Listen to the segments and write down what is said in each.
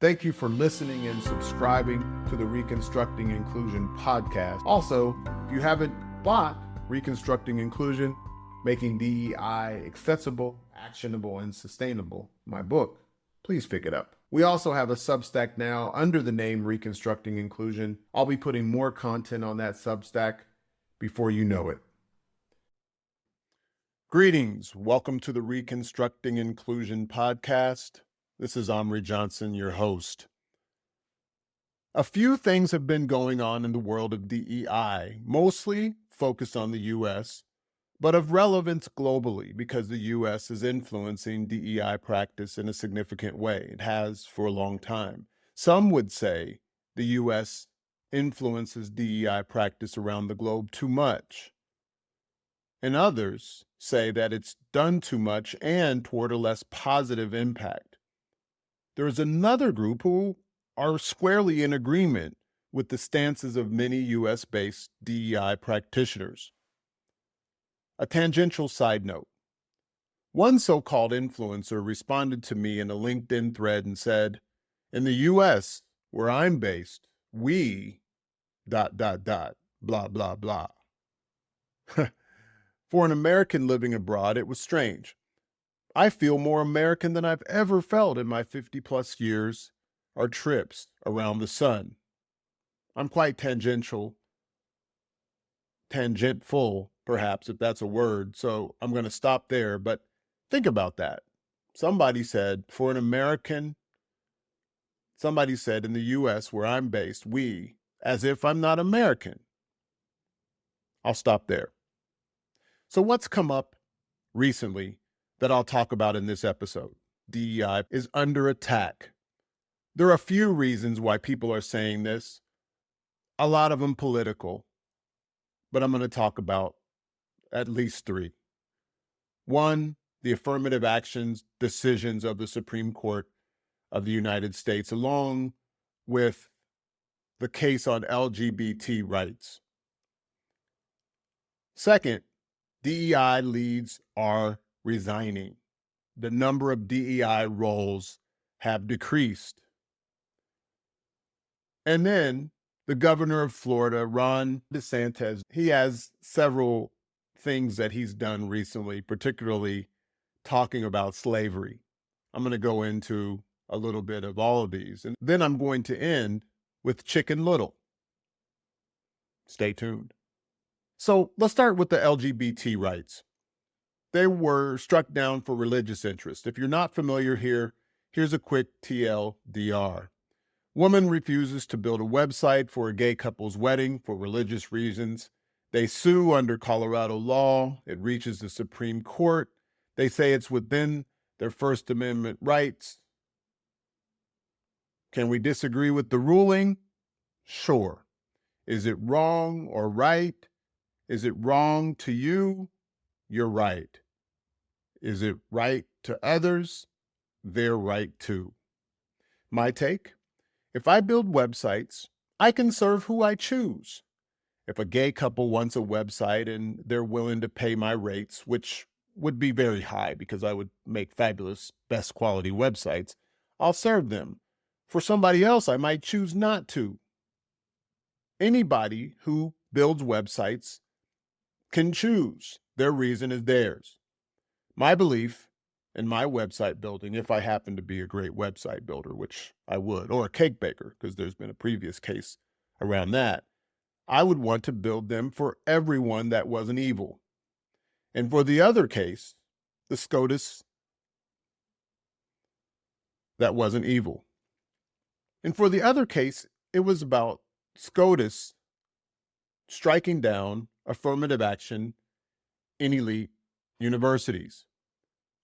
Thank you for listening and subscribing to the Reconstructing Inclusion podcast. Also, if you haven't bought Reconstructing Inclusion, Making DEI Accessible, Actionable, and Sustainable, my book, please pick it up. We also have a Substack now under the name Reconstructing Inclusion. I'll be putting more content on that Substack before you know it. Greetings. Welcome to the Reconstructing Inclusion podcast. This is Amri Johnson, your host. A few things have been going on in the world of DEI, mostly focused on the U.S., but of relevance globally because the U.S. is influencing DEI practice in a significant way. It has for a long time. Some would say the U.S. influences DEI practice around the globe too much. And others say that it's done too much and toward a less positive impact. There is another group who are squarely in agreement with the stances of many U.S.-based DEI practitioners. A tangential side note. One so-called influencer responded to me in a LinkedIn thread and said, in the U.S., where I'm based, we ... blah, blah, blah. For an American living abroad, it was strange. I feel more American than I've ever felt in my 50-plus years or trips around the sun. I'm quite tangentful, perhaps, if that's a word, so I'm going to stop there, but think about that. Somebody said, for an American, somebody said in the U.S. where I'm based, we, as if I'm not American. I'll stop there. So what's come up recently that I'll talk about in this episode? DEI is under attack. There are a few reasons why people are saying this, a lot of them political, but I'm going to talk about at least three. One, the affirmative actions decisions of the Supreme Court of the United States, along with the case on LGBT rights. Second, DEI leads are resigning. The number of DEI roles have decreased. And then the governor of Florida, Ron DeSantis, he has several things that he's done recently, particularly talking about slavery. I'm going to go into a little bit of all of these. And then I'm going to end with Chicken Little. Stay tuned. So let's start with the LGBT rights. They were struck down for religious interest. If you're not familiar here, here's a quick TLDR. Woman refuses to build a website for a gay couple's wedding for religious reasons. They sue under Colorado law. It reaches the Supreme Court. They say it's within their First Amendment rights. Can we disagree with the ruling? Sure. Is it wrong or right? Is it wrong to you? You're right. Is it right to others? They're right too. My take? If I build websites, I can serve who I choose. If a gay couple wants a website and they're willing to pay my rates, which would be very high because I would make fabulous, best quality websites, I'll serve them. For somebody else, I might choose not to. Anybody who builds websites can choose. Their reason is theirs. My belief in my website building, if I happen to be a great website builder, which I would, or a cake baker, because there's been a previous case around that, I would want to build them for everyone that wasn't evil. And for the other case, the SCOTUS that wasn't evil. And for the other case, it was about SCOTUS striking down affirmative action in elite universities.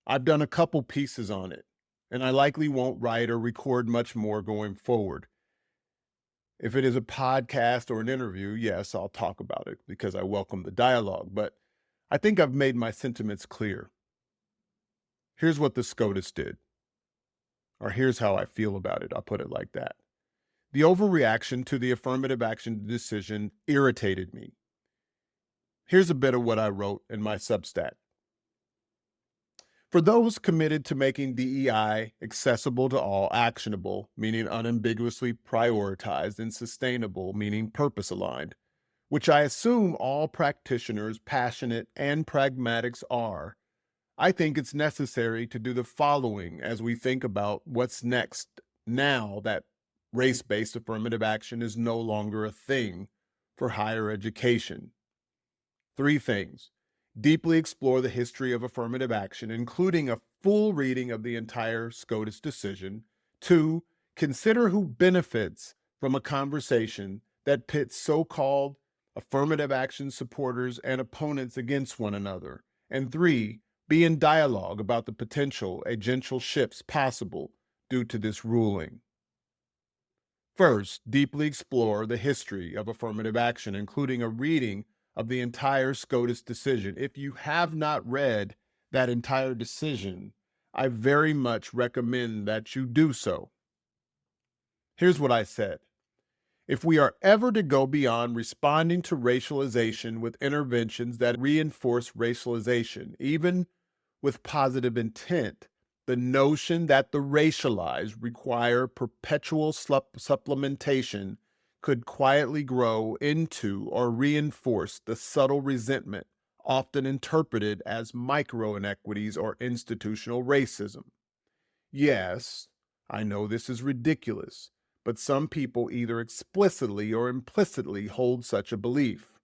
I've done a couple pieces on it, and I likely won't write or record much more going forward. If it is a podcast or an interview, yes, I'll talk about it because I welcome the dialogue, but I think I've made my sentiments clear. Here's what the SCOTUS did, or here's how I feel about it. I'll put it like that. The overreaction to the affirmative action decision irritated me. Here's a bit of what I wrote in my Substack. For those committed to making DEI accessible to all, actionable, meaning unambiguously prioritized, and sustainable, meaning purpose aligned, which I assume all practitioners, passionate and pragmatics are, I think it's necessary to do the following as we think about what's next now that race-based affirmative action is no longer a thing for higher education. 3 things. Deeply explore the history of affirmative action, including a full reading of the entire SCOTUS decision. 2, consider who benefits from a conversation that pits so-called affirmative action supporters and opponents against one another. And 3, be in dialogue about the potential agential shifts possible due to this ruling. First, deeply explore the history of affirmative action, including a reading of the entire SCOTUS decision. If you have not read that entire decision, I very much recommend that you do so. Here's what I said. If we are ever to go beyond responding to racialization with interventions that reinforce racialization, even with positive intent, the notion that the racialized require perpetual supplementation could quietly grow into or reinforce the subtle resentment often interpreted as micro inequities or institutional racism. Yes, I know this is ridiculous, but some people either explicitly or implicitly hold such a belief.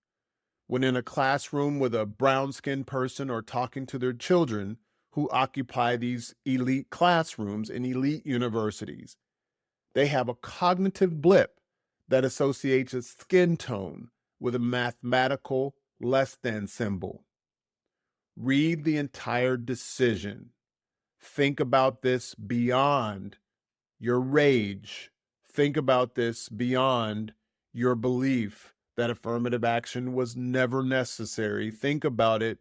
When in a classroom with a brown-skinned person or talking to their children who occupy these elite classrooms in elite universities, they have a cognitive blip that associates a skin tone with a mathematical less than symbol. Read the entire decision. Think about this beyond your rage. Think about this beyond your belief that affirmative action was never necessary. Think about it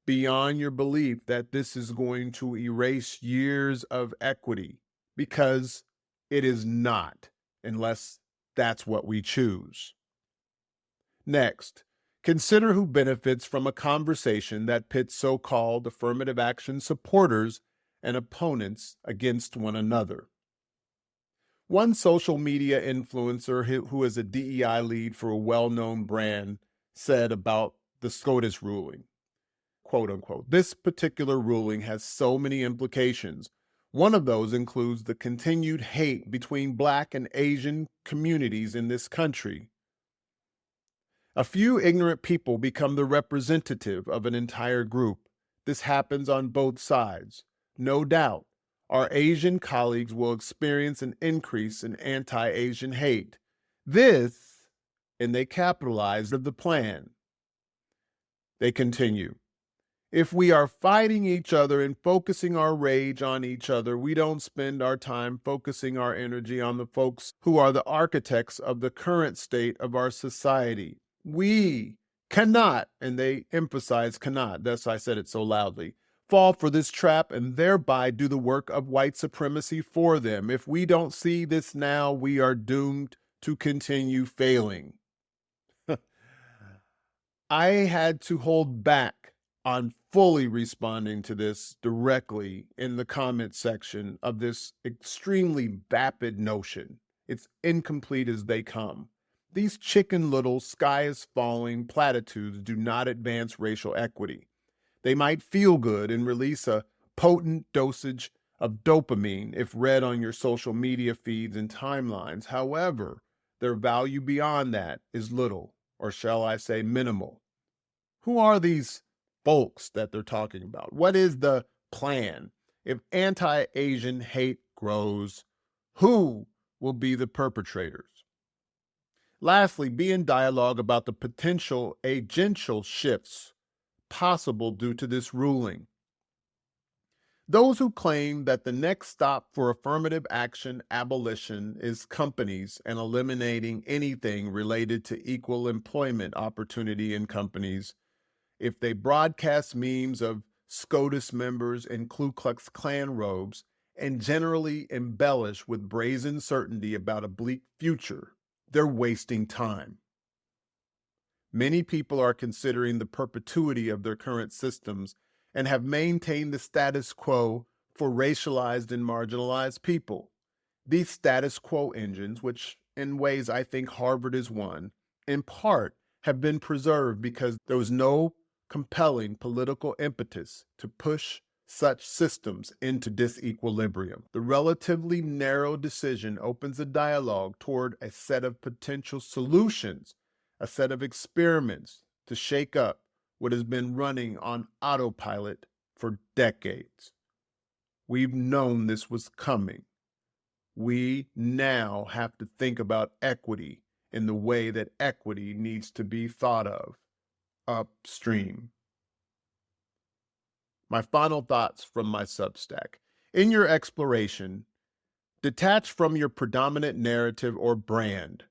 beyond your belief that this is going to erase years of equity, because it is not, unless that's what we choose. Next, consider who benefits from a conversation that pits so-called affirmative action supporters and opponents against one another. One social media influencer who is a DEI lead for a well-known brand said about the SCOTUS ruling, quote unquote, "This particular ruling has so many implications. One of those includes the continued hate between Black and Asian communities in this country. A few ignorant people become the representative of an entire group. This happens on both sides. No doubt, our Asian colleagues will experience an increase in anti-Asian hate. This," and they capitalized of the plan. They continue, "If we are fighting each other and focusing our rage on each other, we don't spend our time focusing our energy on the folks who are the architects of the current state of our society. We cannot," and they emphasize cannot, that's why I said it so loudly, "fall for this trap and thereby do the work of white supremacy for them. If we don't see this now, we are doomed to continue failing." I had to hold back on fully responding to this directly in the comment section of this extremely vapid notion. It's incomplete as they come. These chicken little sky is falling platitudes do not advance racial equity. They might feel good and release a potent dosage of dopamine if read on your social media feeds and timelines. However, their value beyond that is little, or shall I say minimal. Who are these folks that they're talking about? What is the plan? If anti-Asian hate grows, who will be the perpetrators? Lastly, be in dialogue about the potential agential shifts possible due to this ruling. Those who claim that the next stop for affirmative action abolition is companies and eliminating anything related to equal employment opportunity in companies, if they broadcast memes of SCOTUS members in Ku Klux Klan robes and generally embellish with brazen certainty about a bleak future, they're wasting time. Many people are considering the perpetuity of their current systems and have maintained the status quo for racialized and marginalized people. These status quo engines, which in ways I think Harvard is one, in part have been preserved because there was no compelling political impetus to push such systems into disequilibrium. The relatively narrow decision opens a dialogue toward a set of potential solutions, a set of experiments to shake up what has been running on autopilot for decades. We've known this was coming. We now have to think about equity in the way that equity needs to be thought of upstream. My final thoughts from my Substack. In your exploration, detach from your predominant narrative or brand,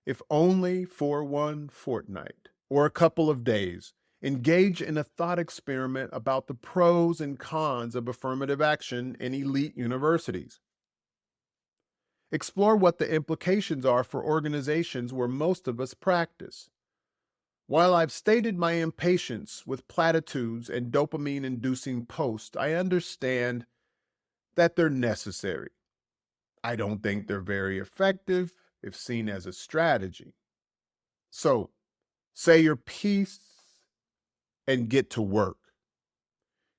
if only for one fortnight or a couple of days. Engage in a thought experiment about the pros and cons of affirmative action in elite universities. Explore what the implications are for organizations where most of us practice. While I've stated my impatience with platitudes and dopamine-inducing posts, I understand that they're necessary. I don't think they're very effective if seen as a strategy. So, say your piece and get to work.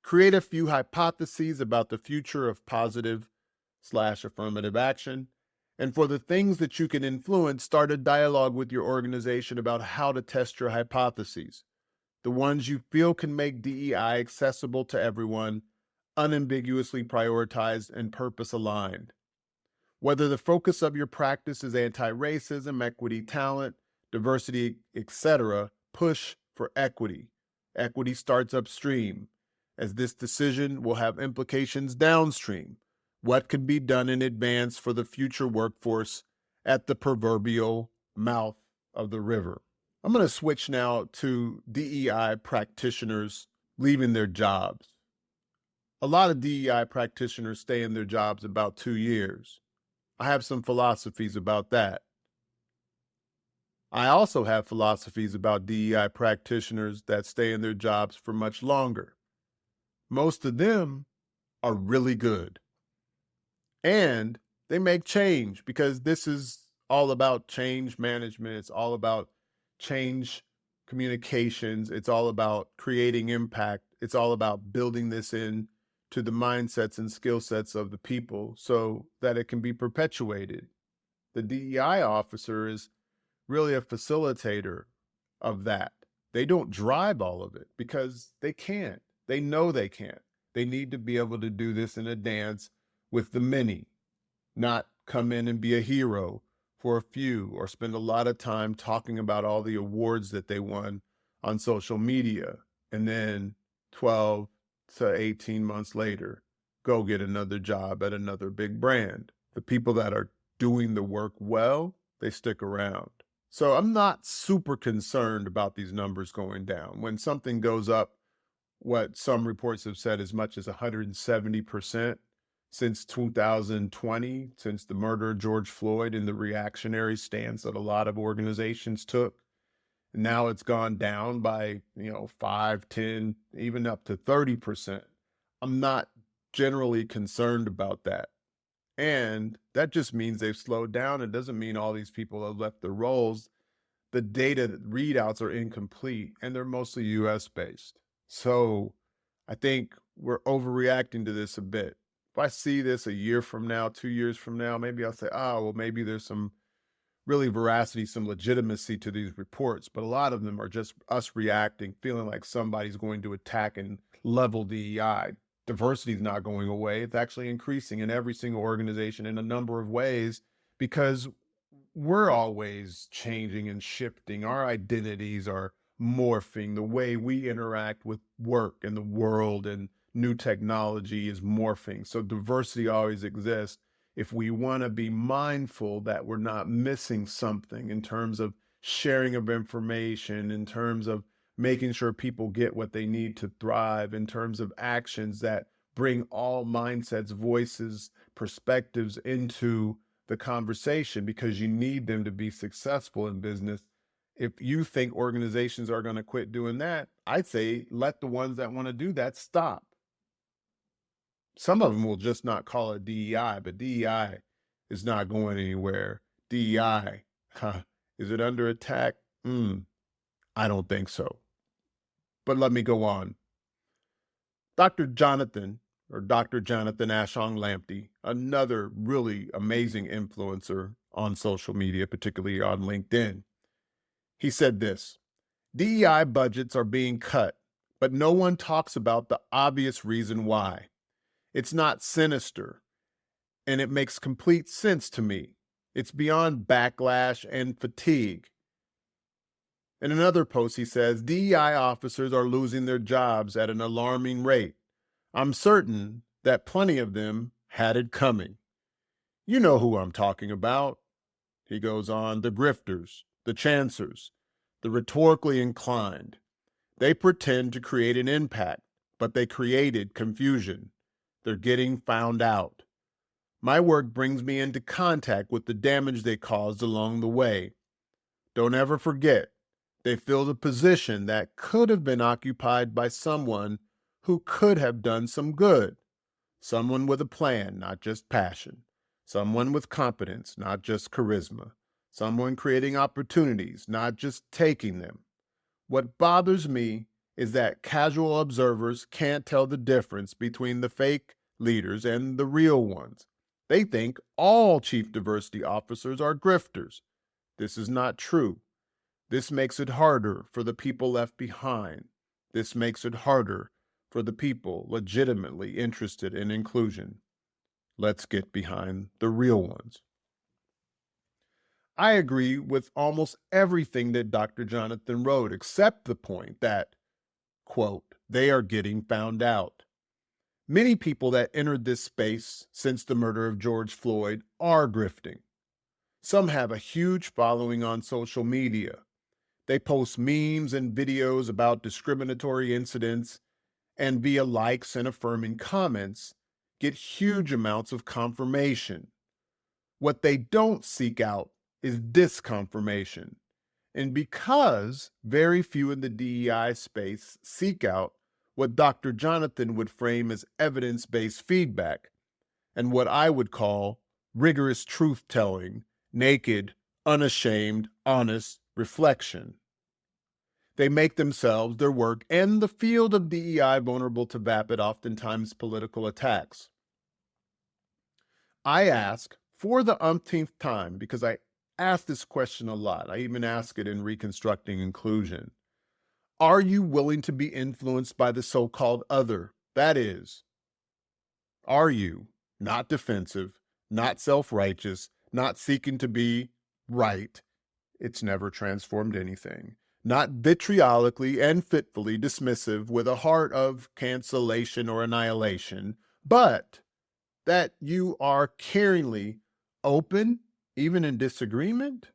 Create a few hypotheses about the future of positive/affirmative action. And for the things that you can influence, start a dialogue with your organization about how to test your hypotheses. The ones you feel can make DEI accessible to everyone, unambiguously prioritized and purpose aligned. Whether the focus of your practice is anti-racism, equity, talent, diversity, etc., push for equity. Equity starts upstream, as this decision will have implications downstream. What can be done in advance for the future workforce at the proverbial mouth of the river? I'm going to switch now to DEI practitioners leaving their jobs. A lot of DEI practitioners stay in their jobs about 2 years. I have some philosophies about that. I also have philosophies about DEI practitioners that stay in their jobs for much longer. Most of them are really good. And they make change, because this is all about change management. It's all about change communications. It's all about creating impact. It's all about building this in to the mindsets and skill sets of the people so that it can be perpetuated. The DEI officer is really a facilitator of that. They don't drive all of it because they can't. They know they can't. They need to be able to do this in a dance with the many, not come in and be a hero for a few or spend a lot of time talking about all the awards that they won on social media, and then 12 to 18 months later, go get another job at another big brand. The people that are doing the work well, they stick around. So I'm not super concerned about these numbers going down. When something goes up, what some reports have said, as much as 170% since 2020, since the murder of George Floyd, and the reactionary stance that a lot of organizations took. Now it's gone down by, 5, 10, even up to 30%. I'm not generally concerned about that. And that just means they've slowed down. It doesn't mean all these people have left their roles. The data readouts are incomplete, and they're mostly US based. So I think we're overreacting to this a bit. If I see this a year from now, 2 years from now, maybe I'll say, well, maybe there's some really veracity, some legitimacy to these reports. But a lot of them are just us reacting, feeling like somebody's going to attack and level DEI. Diversity is not going away. It's actually increasing in every single organization in a number of ways, because we're always changing and shifting. Our identities are morphing. The way we interact with work and the world and new technology is morphing. So diversity always exists. If we want to be mindful that we're not missing something in terms of sharing of information, in terms of making sure people get what they need to thrive, in terms of actions that bring all mindsets, voices, perspectives into the conversation, because you need them to be successful in business, If you think organizations are going to quit doing that, I'd say let the ones that want to do that stop. Some of them will just not call it DEI, but DEI is not going anywhere. DEI, is it under attack? I don't think so. But let me go on. Dr. Jonathan Ashong Lamptey, another really amazing influencer on social media, particularly on LinkedIn. He said this: DEI budgets are being cut, but no one talks about the obvious reason why. It's not sinister, and it makes complete sense to me. It's beyond backlash and fatigue. In another post, he says, DEI officers are losing their jobs at an alarming rate. I'm certain that plenty of them had it coming. You know who I'm talking about. He goes on, the grifters, the chancers, the rhetorically inclined. They pretend to create an impact, but they created confusion. They're getting found out. My work brings me into contact with the damage they caused along the way. Don't ever forget, they filled a position that could have been occupied by someone who could have done some good. Someone with a plan, not just passion. Someone with competence, not just charisma. Someone creating opportunities, not just taking them. What bothers me is that casual observers can't tell the difference between the fake leaders and the real ones. They think all chief diversity officers are grifters. This is not true. This makes it harder for the people left behind. This makes it harder for the people legitimately interested in inclusion. Let's get behind the real ones. I agree with almost everything that Dr. Jonathan wrote, except the point that, quote, they are getting found out. Many people that entered this space since the murder of George Floyd are grifting. Some have a huge following on social media. They post memes and videos about discriminatory incidents, and via likes and affirming comments, get huge amounts of confirmation. What they don't seek out is disconfirmation. And because very few in the DEI space seek out what Dr. Jonathan would frame as evidence-based feedback, and what I would call rigorous truth-telling, naked, unashamed, honest reflection. They make themselves, their work, and the field of DEI vulnerable to vapid, oftentimes political attacks. I ask for the umpteenth time, because I ask this question a lot. I even ask it in Reconstructing Inclusion. Are you willing to be influenced by the so-called other? That is, are you not defensive, not self-righteous, not seeking to be right? It's never transformed anything. Not vitriolically and fitfully dismissive with a heart of cancellation or annihilation, but that you are caringly open, even in disagreement?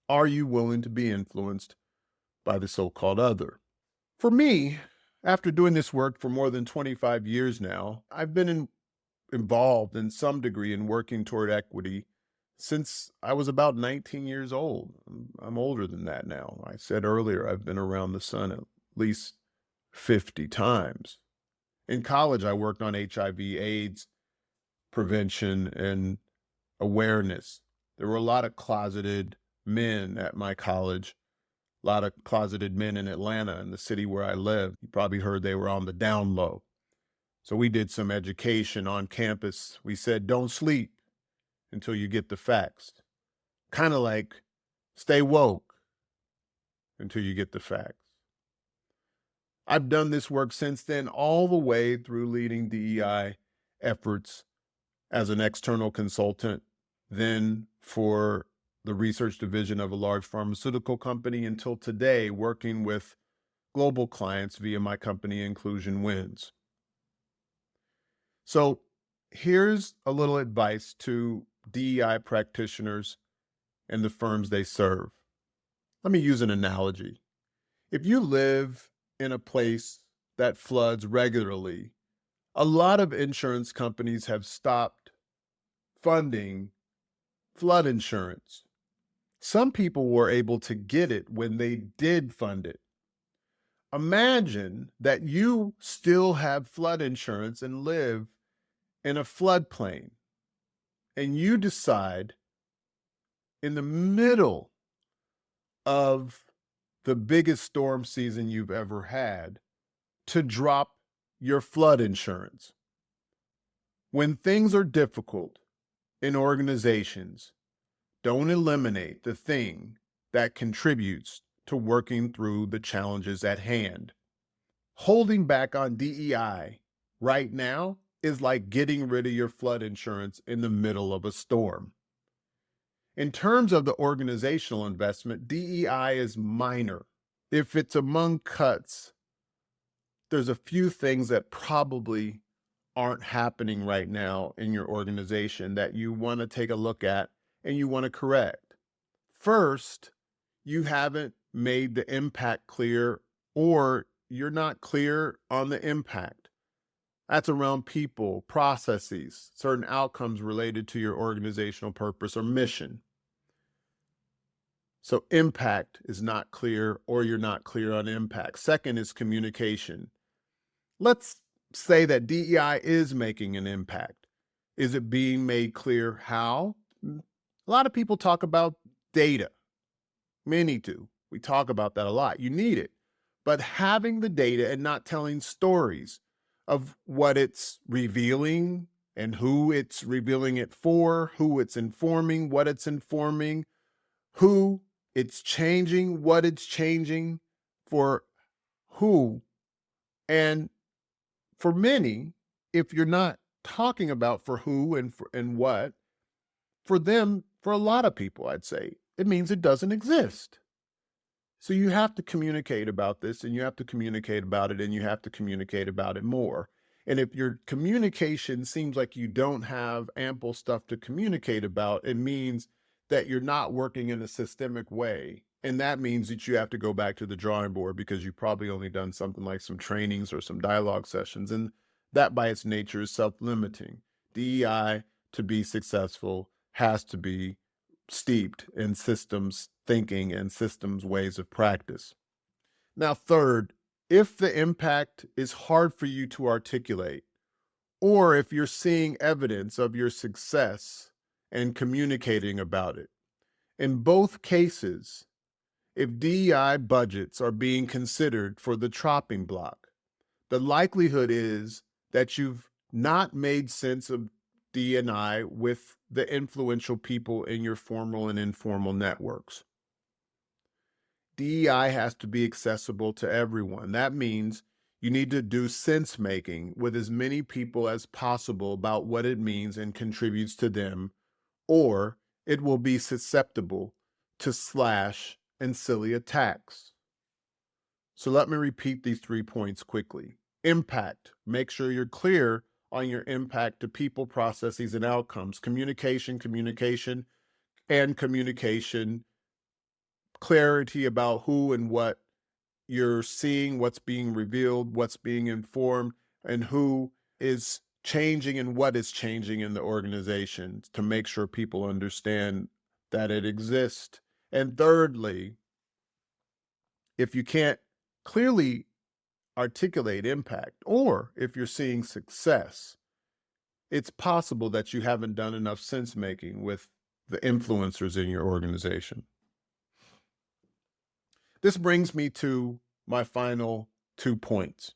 Are you willing to be influenced by the so-called other? For me, after doing this work for more than 25 years now, I've been involved in some degree in working toward equity since I was about 19 years old. I'm older than that now. I said earlier, I've been around the sun at least 50 times. In college, I worked on HIV/AIDS prevention and awareness. There were a lot of closeted men at my college, a lot of closeted men in Atlanta, in the city where I live. You probably heard they were on the down low. So we did some education on campus. We said, don't sleep until you get the facts. Kind of like stay woke until you get the facts. I've done this work since then, all the way through leading DEI efforts as an external consultant, then for the research division of a large pharmaceutical company, until today, working with global clients via my company, Inclusion Wins. So here's a little advice to DEI practitioners and the firms they serve. Let me use an analogy. If you live in a place that floods regularly, a lot of insurance companies have stopped funding flood insurance. Some people were able to get it when they did fund it. Imagine that you still have flood insurance and live in a floodplain, and you decide in the middle of the biggest storm season you've ever had to drop your flood insurance. When things are difficult in organizations, don't eliminate the thing that contributes to working through the challenges at hand. Holding back on DEI right now is like getting rid of your flood insurance in the middle of a storm. In terms of the organizational investment, DEI is minor. If it's among cuts, there's a few things that probably aren't happening right now in your organization that you want to take a look at and you want to correct. First, you haven't made the impact clear, or you're not clear on the impact. That's around people, processes, certain outcomes related to your organizational purpose or mission. So impact is not clear, or you're not clear on impact. Second is communication. Let's say that DEI is making an impact. Is it being made clear how? A lot of people talk about data. Many do. We talk about that a lot. You need it. But having the data and not telling stories of what it's revealing and who it's revealing it for, who it's informing, what it's informing, who it's changing, what it's changing, for who. And for many, if you're not talking about for who and what, for them, for a lot of people, I'd say, it means it doesn't exist. So you have to communicate about this, and you have to communicate about it, and you have to communicate about it more. And if your communication seems like you don't have ample stuff to communicate about, it means that you're not working in a systemic way. And that means that you have to go back to the drawing board, because you've probably only done something like some trainings or some dialogue sessions. And that by its nature is self-limiting. DEI, to be successful, has to be steeped in systems thinking and systems ways of practice. Now, third, if the impact is hard for you to articulate, or if you're seeing evidence of your success and communicating about it, in both cases, if DEI budgets are being considered for the chopping block, the likelihood is that you've not made sense of D&I with the influential people in your formal and informal networks. DEI has to be accessible to everyone. That means you need to do sense making with as many people as possible about what it means and contributes to them, or it will be susceptible to slash and silly attacks. So let me repeat these 3 points quickly. Impact. Make sure you're clear on your impact to people, processes, and outcomes. Communication, and communication. Clarity about who and what you're seeing, what's being revealed, what's being informed, and who is changing and what is changing in the organization, to make sure people understand that it exists. And thirdly, if you can't clearly articulate impact, or if you're seeing success, it's possible that you haven't done enough sense making with the influencers in your organization. This brings me to my final 2 points.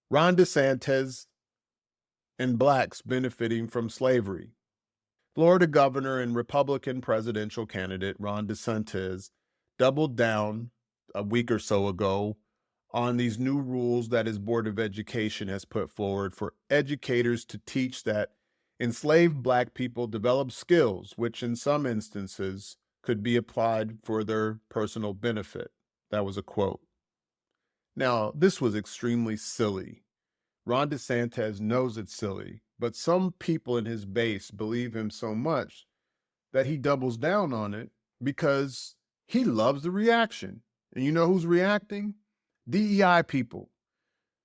Ron DeSantis and Blacks benefiting from slavery. Florida governor and Republican presidential candidate Ron DeSantis doubled down a week or so ago on these new rules that his Board of Education has put forward for educators to teach that enslaved Black people develop skills, which in some instances could be applied for their personal benefit. That was a quote. Now, this was extremely silly. Ron DeSantis knows it's silly, but some people in his base believe him so much that he doubles down on it because he loves the reaction. And you know who's reacting? DEI people.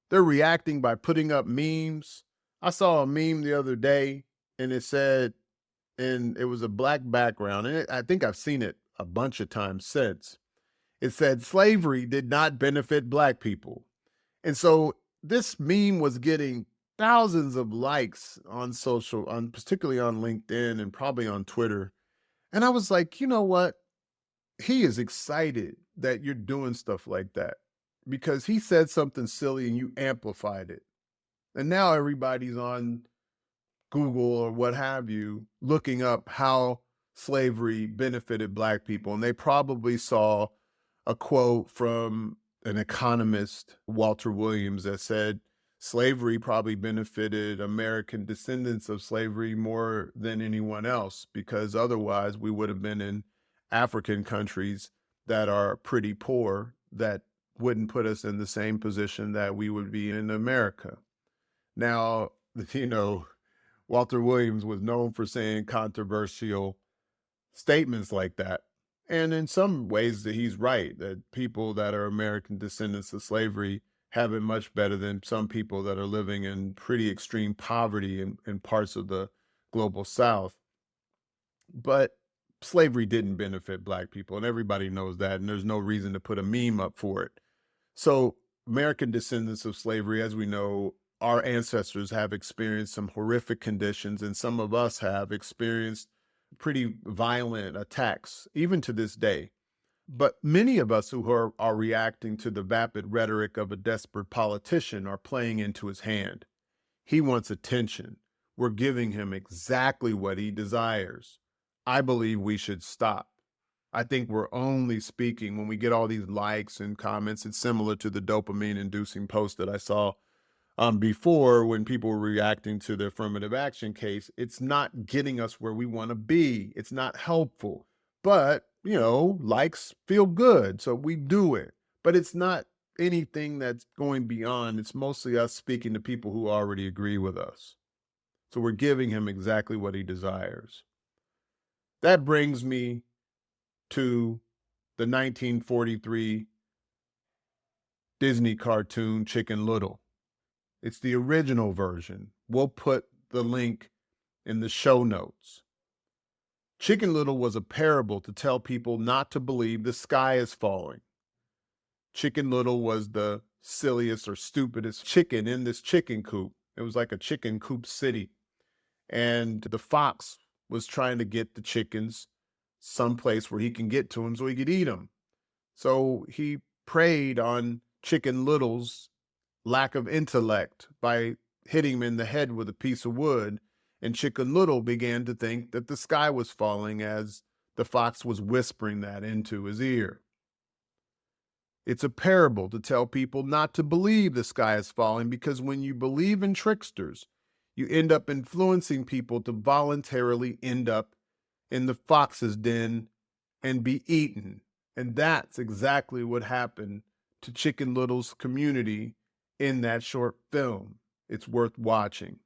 They're reacting by putting up memes. I saw a meme the other day and it said, and it was a black background. And I think I've seen it a bunch of times since. It said slavery did not benefit Black people. And so this meme was getting thousands of likes on particularly on LinkedIn and probably on Twitter. And I was like, you know what? He is excited that you're doing stuff like that because he said something silly and you amplified it. And now everybody's on Google or what have you, looking up how slavery benefited Black people. And they probably saw a quote from an economist, Walter Williams, that said slavery probably benefited American descendants of slavery more than anyone else, because otherwise we would have been in African countries that are pretty poor that wouldn't put us in the same position that we would be in America. Now, Walter Williams was known for saying controversial statements like that. And in some ways that he's right, that people that are American descendants of slavery have it much better than some people that are living in pretty extreme poverty in parts of the global South. But slavery didn't benefit Black people, and everybody knows that, and there's no reason to put a meme up for it. So American descendants of slavery, as we know, our ancestors have experienced some horrific conditions, and some of us have experienced pretty violent attacks, even to this day. But many of us who are reacting to the vapid rhetoric of a desperate politician are playing into his hand. He wants attention. We're giving him exactly what he desires. I believe we should stop. I think we're only speaking when we get all these likes and comments. It's similar to the dopamine-inducing post that I saw before when people were reacting to the affirmative action case. It's not getting us where we want to be. It's not helpful. But, likes feel good, so we do it. But it's not anything that's going beyond. It's mostly us speaking to people who already agree with us. So we're giving him exactly what he desires. That brings me to the 1943 Disney cartoon Chicken Little. It's the original version. We'll put the link in the show notes. Chicken Little was a parable to tell people not to believe the sky is falling. Chicken Little was the silliest or stupidest chicken in this chicken coop. It was like a chicken coop city. And the fox was trying to get the chickens someplace where he can get to them so he could eat them. So he preyed on Chicken Little's lack of intellect by hitting him in the head with a piece of wood, and Chicken Little began to think that the sky was falling as the fox was whispering that into his ear. It's a parable to tell people not to believe the sky is falling, because when you believe in tricksters, you end up influencing people to voluntarily end up in the fox's den and be eaten. And that's exactly what happened to Chicken Little's community in that short film. It's worth watching.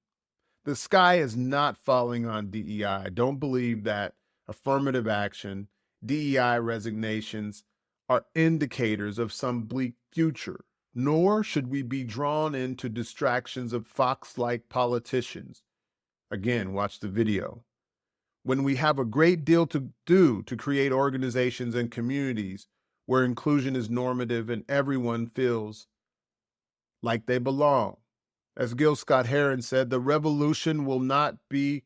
The sky is not falling on DEI. Don't believe that affirmative action, DEI resignations are indicators of some bleak future, nor should we be drawn into distractions of fox-like politicians. Again, watch the video. When we have a great deal to do to create organizations and communities where inclusion is normative and everyone feels like they belong. As Gil Scott-Heron said, the revolution will not be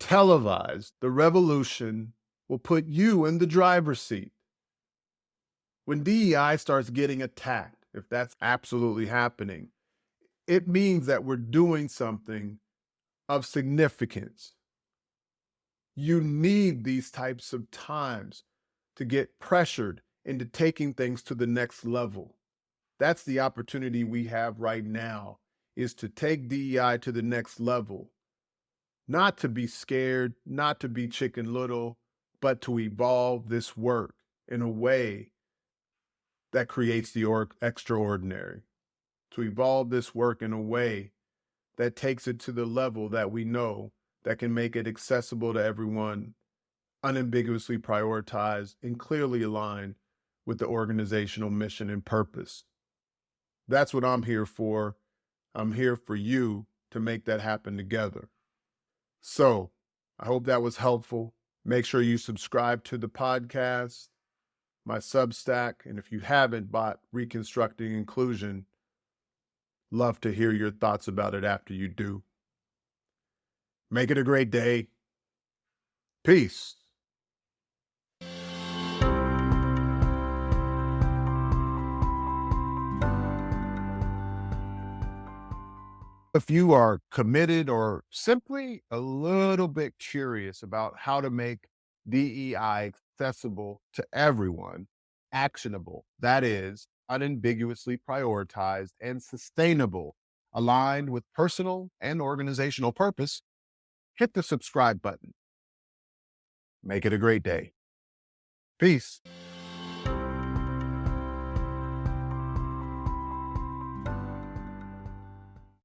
televised. The revolution will put you in the driver's seat. When DEI starts getting attacked, if that's absolutely happening, it means that we're doing something of significance. You need these types of times to get pressured into taking things to the next level. That's the opportunity we have right now, is to take DEI to the next level. Not to be scared, not to be Chicken Little, but to evolve this work in a way that creates the extraordinary. To evolve this work in a way that takes it to the level that we know that can make it accessible to everyone, unambiguously prioritized, and clearly aligned with the organizational mission and purpose. That's what I'm here for. I'm here for you to make that happen together. So I hope that was helpful. Make sure you subscribe to the podcast, my Substack, and if you haven't bought Reconstructing Inclusion, love to hear your thoughts about it after you do. Make it a great day. Peace. If you are committed or simply a little bit curious about how to make DEI accessible to everyone, actionable, that is, unambiguously prioritized and sustainable, aligned with personal and organizational purpose, hit the subscribe button. Make it a great day. Peace.